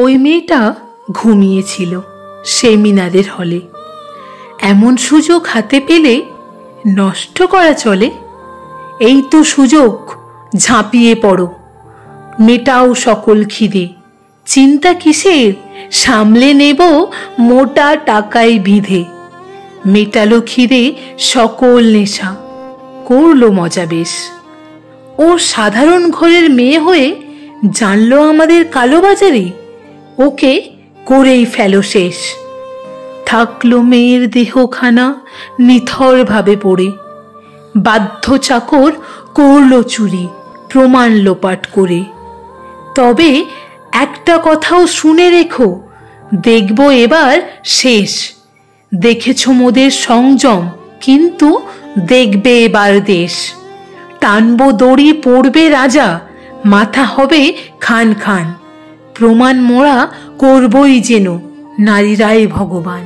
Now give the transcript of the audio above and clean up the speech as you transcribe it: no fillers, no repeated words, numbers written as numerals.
ওই মেয়েটা ঘুমিয়েছিল সেমিনারের হলে। এমন সুযোগ হাতে পেলে নষ্ট করা চলে? এই তো সুযোগ, ঝাঁপিয়ে পড়ো, মেটাও সকল খিদে। চিন্তা কিসের, সামলে নেব মোটা টাকায় বিধে। মেটালো খিদে সকল নেশা, করলো মজা বেশ। ও সাধারণ ঘরের মেয়ে হয়ে জানলো আমাদের কালোবাজারে, ওকে করেই ফেলো শেষ। থাকলো মেয়ের দেহখানা নিথর ভাবে পড়ে, বাধ্য চাকর করলো চুরি প্রমাণ লোপাট করে। তবে একটা কথাও শুনে রেখো, দেখব এবার শেষ। দেখেছ মোদের সংযম, কিন্তু দেখবে এবার দেশ। টানবো দড়ি পড়বে রাজা, মাথা হবে খান খান। প্রমাণ মোরা করবই যেন নারীরাই ভগবান।